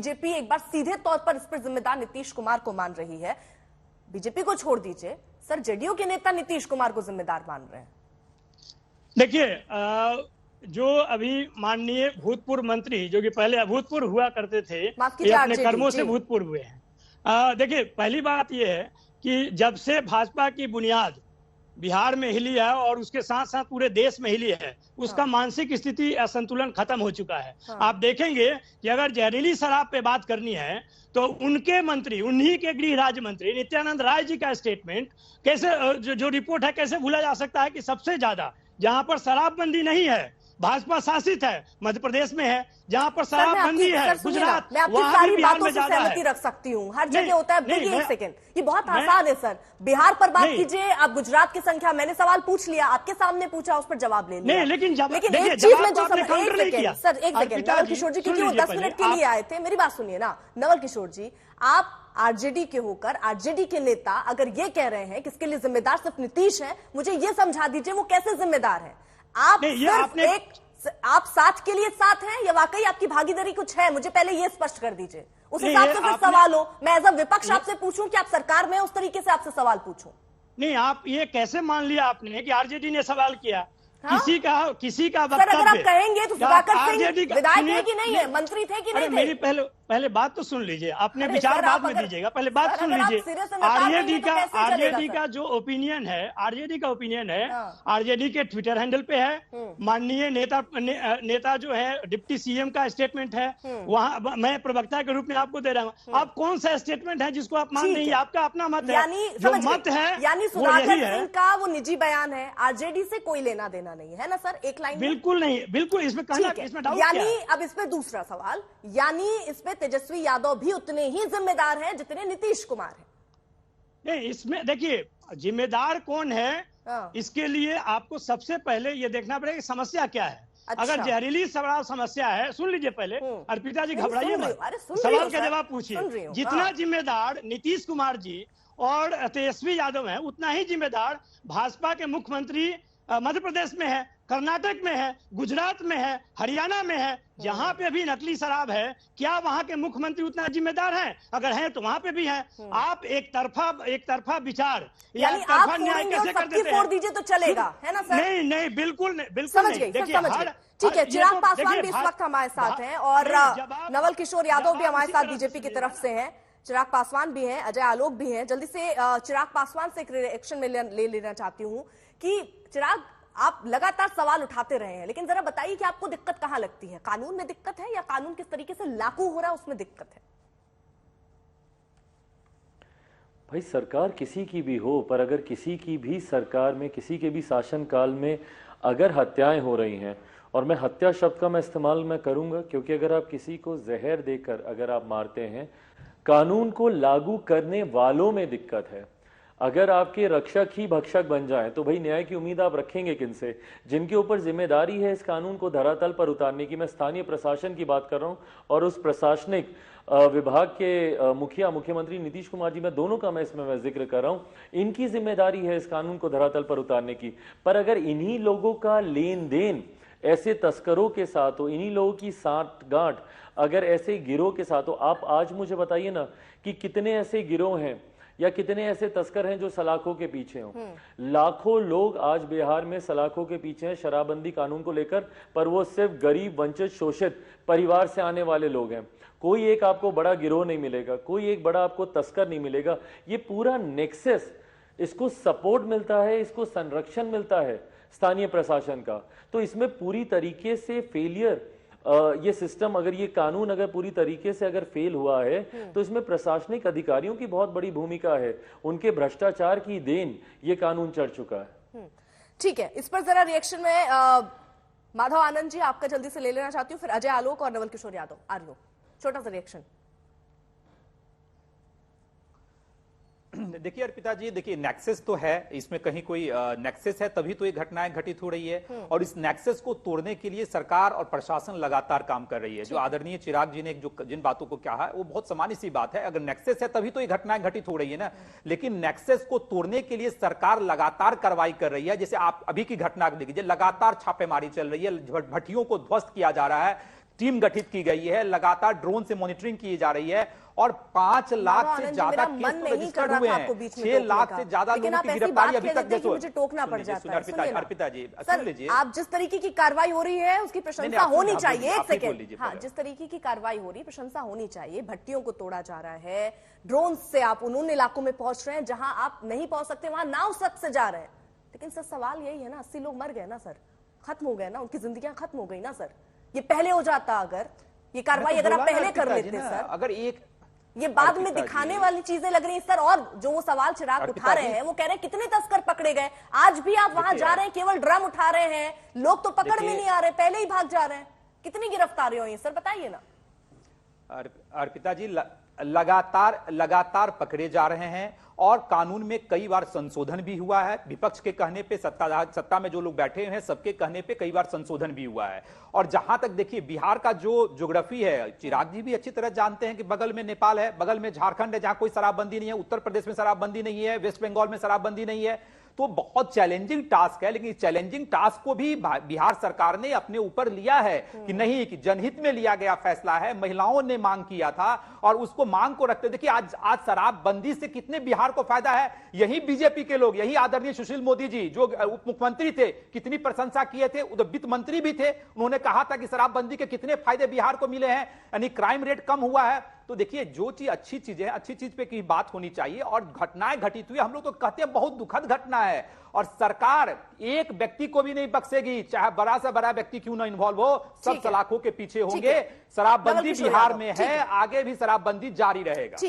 BJP एक बार सीधे तौर पर इस पर जिम्मेदार नीतीश कुमार को मान रही है। बीजेपी को छोड़ दीजिए सर, जेडीयू के नेता नीतीश कुमार को जिम्मेदार मान रहे हैं। देखिए, जो अभी माननीय भूतपूर्व मंत्री जो कि पहले अभूतपूर्व हुआ करते थे, ये अपने कर्मों से भूतपूर्व हुए हैं। देखिए, पहली बात यह है कि जब से भाजपा की बुनियाद बिहार में हिली है और उसके साथ साथ पूरे देश में हिली है, उसका मानसिक स्थिति असंतुलन खत्म हो चुका है। आप देखेंगे कि अगर जहरीली शराब पे बात करनी है तो उनके मंत्री, उन्हीं के गृह राज्य मंत्री नित्यानंद राय जी का स्टेटमेंट कैसे, जो रिपोर्ट है, कैसे भूला जा सकता है कि सबसे ज्यादा जहां पर शराबबंदी नहीं है, भाजपा शासित है, मध्य प्रदेश में है, जहां पर शराबबंदी है, गुजरात, मैं आपकी सारी बातों से सहमति रख सकती हूँ, हर जगह होता है। देखिए एक सेकंड, ये बहुत आसान है सर। बिहार पर बात कीजिए, आप गुजरात की संख्या, मैंने सवाल पूछ लिया, आपके सामने पूछा, उस पर जवाब ले लिया। लेकिन एक चीज में जो सर, एक सेकंड नवल किशोर जी, क्योंकि वो 10 मिनट के लिए आए थे, मेरी बात सुनिए ना नवल किशोर जी। आप आरजेडी के होकर, आरजेडी के नेता अगर ये कह रहे हैं कि इसके लिए जिम्मेदार सिर्फ नीतीश है, मुझे ये समझा दीजिए वो कैसे जिम्मेदार है? आप साथ के लिए साथ हैं या वाकई आपकी भागीदारी कुछ है? मुझे पहले ये स्पष्ट कर दीजिए, उस हिसाब से फिर सवाल हो। मैं एज अ विपक्ष आपसे पूछूं कि आप सरकार में, उस तरीके से आपसे सवाल पूछूं। नहीं, आप ये कैसे मान लिया आपने कि आरजेडी ने सवाल किया? हाँ? किसी का सर, अगर आप कहेंगे तो सुधाकर सिंह विधायक थे कि नहीं है, मंत्री थे कि नहीं थे? मेरी पहले बात तो सुन लीजिए, अपने विचार बाद में दीजिएगा, पहले बात सुन लीजिए। आरजेडी का जो ओपिनियन है, आरजेडी का ओपिनियन है, आरजेडी के ट्विटर हैंडल पे है। माननीय नेता जो है डिप्टी सीएम का स्टेटमेंट है, वहां मैं प्रवक्ता के रूप में आपको दे रहा हूँ। आप कौन सा स्टेटमेंट है जिसको आप मान नहीं? आपका अपना मत है, जो मत है यानी सुधाकर सिंह का वो निजी बयान है, आरजेडी से कोई लेना देना नहीं है ना सर? एक लाइन बिल्कुल नहीं, बिल्कुल इसमें कहना, इसमें डाउट क्या है? यानी अब इस पे दूसरा सवाल, यानी इस पे तेजस्वी यादव भी उतने ही जिम्मेदार हैं जितने नीतीश कुमार हैं? नहीं, इसमें देखिए जिम्मेदार कौन है, इसके लिए आपको सबसे पहले ये देखना पड़ेगा कि समस्या क्या है। अच्छा। अगर जहरीली शराब समस्या है, सुन लीजिए पहले, अर्पिता जी घबराइए मत, सवाल का जवाब पूछिए। जितना जिम्मेदार नीतीश कुमार जी और तेजस्वी यादव है, उतना ही जिम्मेदार भाजपा के मुख्यमंत्री मध्य प्रदेश में है, कर्नाटक में है, गुजरात में है, हरियाणा में है। जहां पे भी नकली शराब है, क्या वहां के मुख्यमंत्री उतना जिम्मेदार हैं? अगर हैं तो वहां पे भी हैं। आप एक तरफा विचार या एक तरफा न्याय कैसे कर देते हैं? दीजिए तो चलेगा, है ना सर? नहीं, बिल्कुल नहीं, बिल्कुल नहीं। देखिए ठीक है, चिराग पासवान भी इस वक्त हमारे साथ हैं और नवल किशोर यादव भी हमारे साथ बीजेपी की तरफ से हैं। चिराग पासवान भी हैं, अजय आलोक भी हैं। जल्दी से चिराग पासवान से एक रिएक्शन में ले लेना चाहती हूँ कि चिराग, आप लगातार सवाल उठाते रहे हैं, लेकिन जरा बताइए कि आपको दिक्कत कहां लगती है? कानून में दिक्कत है या कानून किस तरीके से लागू हो रहा है उसमें दिक्कत है? भाई, सरकार किसी की भी हो, पर अगर किसी की भी सरकार में, किसी के भी शासनकाल में अगर हत्याएं हो रही हैं, और मैं हत्या शब्द का मैं इस्तेमाल करूंगा क्योंकि अगर आप किसी को जहर देकर अगर आप मारते हैं, कानून को लागू करने वालों में दिक्कत है। अगर आपके रक्षक ही भक्षक बन जाएं तो भाई न्याय की उम्मीद आप रखेंगे किनसे? जिनके ऊपर जिम्मेदारी है इस कानून को धरातल पर उतारने की, मैं स्थानीय प्रशासन की बात कर रहा हूं और उस प्रशासनिक विभाग के मुखिया मुख्यमंत्री नीतीश कुमार जी, मैं दोनों का मैं इसमें जिक्र कर रहा हूं। इनकी जिम्मेदारी है इस कानून को धरातल पर उतारने की। पर अगर इन्हीं लोगों का लेन देन ऐसे तस्करों के साथ हो, इन्हीं लोगों की साठगांठ अगर ऐसे गिरोह के साथ हो, आप आज मुझे बताइए ना कि कितने ऐसे गिरोह हैं या कितने ऐसे तस्कर हैं जो सलाखों के पीछे हों। लाखों लोग आज बिहार में सलाखों के पीछे हैं शराबबंदी कानून को लेकर, पर वो सिर्फ गरीब, वंचित, शोषित परिवार से आने वाले लोग हैं। कोई एक आपको बड़ा गिरोह नहीं मिलेगा, कोई एक बड़ा आपको तस्कर नहीं मिलेगा। ये पूरा नेक्सस, इसको सपोर्ट मिलता है, इसको संरक्षण मिलता है स्थानीय प्रशासन का। तो इसमें पूरी तरीके से फेलियर, ये सिस्टम, अगर ये कानून अगर पूरी तरीके से अगर फेल हुआ है तो इसमें प्रशासनिक अधिकारियों की बहुत बड़ी भूमिका है। उनके भ्रष्टाचार की देन ये कानून चढ़ चुका है। ठीक है, इस पर जरा रिएक्शन में माधव आनंद जी आपका जल्दी से ले लेना चाहती हूँ, फिर अजय आलोक और नवल किशोर यादव। आर्यो, छोटा सा रिएक्शन। देखिए अर्पिता जी, देखिए नेक्सस तो है, इसमें कहीं कोई नेक्सस है तभी तो ये घटनाएं घटित हो रही है और इस नेक्सस को तोड़ने के लिए सरकार और प्रशासन लगातार काम कर रही है। जो आदरणीय चिराग जी ने जो जिन बातों को कहा है वो बहुत सामान्य सी बात है। अगर नेक्सस है तभी तो ये घटनाएं घटित हो रही है ना, लेकिन नेक्सस को तोड़ने के लिए सरकार लगातार कार्रवाई कर रही है। जैसे आप अभी की घटना देखिए, लगातार छापेमारी चल रही है, भट्टियों को ध्वस्त किया जा रहा है, टीम गठित की गई है, लगातार ड्रोन से मॉनिटरिंग की जा रही है और 5 लाख से ज्यादा केस तो रजिस्टर्ड हुए हैं, 6 लाख से ज्यादा लोगों की गिरफ्तारी अभी तक। मुझे टोकना पड़ जाता है। अर्पिता जी सर, सुन लीजिए, आप जिस तरीके की कार्रवाई हो रही है उसकी प्रशंसा होनी चाहिए। एक आप ही बोल सेकंड, लीजिए हाँ, पहले। जिस तरीके की कार्रवाई हो रही है प्रशंसा होनी चाहिए। भट्टियों को तोड़ा जा रहा है, ड्रोन से आप उन इलाकों में पहुंच रहे हैं जहां आप नहीं पहुंच सकते, वहां नाव से जा रहे हैं। लेकिन सर सवाल यही है ना, 80 लोग मर गए ना सर, खत्म हो गए ना, उनकी जिंदगियां खत्म हो गई ना सर। ये पहले हो जाता, अगर ये कार्रवाई अगर आप पहले कर लेते सर, अगर एक ये बाद में दिखाने वाली चीजें लग रही हैं सर। और जो वो सवाल चिराग उठा रहे हैं, वो कह रहे हैं कितने तस्कर पकड़े गए। आज भी आप वहां जा रहे हैं, केवल ड्रम उठा रहे हैं, लोग तो पकड़ में नहीं आ रहे, पहले ही भाग जा रहे हैं। कितनी गिरफ्तारी हुई सर, बताइए ना। अर्पिता जी, लगातार पकड़े जा रहे हैं और कानून में कई बार संशोधन भी हुआ है। विपक्ष के कहने पे, सत्ता में जो लोग बैठे हैं सबके कहने पे कई बार संशोधन भी हुआ है। और जहां तक देखिए बिहार का जो ज्योग्राफी है, चिराग जी भी अच्छी तरह जानते हैं कि बगल में नेपाल है, बगल में झारखंड है जहां कोई शराबबंदी नहीं है, उत्तर प्रदेश में शराबबंदी नहीं है, वेस्ट बंगाल में शराबबंदी नहीं है। तो बहुत चैलेंजिंग टास्क है, लेकिन इस चैलेंजिंग टास्क को भी बिहार सरकार ने अपने ऊपर लिया है कि नहीं, कि जनहित में लिया गया फैसला है। महिलाओं ने मांग किया था और उसको मांग को रखते देखिए आज शराबबंदी से कितने बिहार को फायदा है। यही बीजेपी के लोग, यही आदरणीय सुशील मोदी जी जो उप मुख्यमंत्री थे, कितनी प्रशंसा किए थे, उधर वित्त मंत्री भी थे, उन्होंने कहा था कि शराबबंदी के कितने फायदे बिहार को मिले हैं, यानी क्राइम रेट कम हुआ है। तो देखिए जो चीज अच्छी चीज है, अच्छी चीज पे की बात होनी चाहिए। और घटनाएं घटित हुई, हम लोग तो कहते हैं बहुत दुखद घटना है और सरकार एक व्यक्ति को भी नहीं बख्शेगी, चाहे बड़ा से बड़ा व्यक्ति क्यों ना इन्वॉल्व हो, सब सलाखों के पीछे होंगे। शराबबंदी बिहार में है, आगे भी शराबबंदी जारी रहेगा।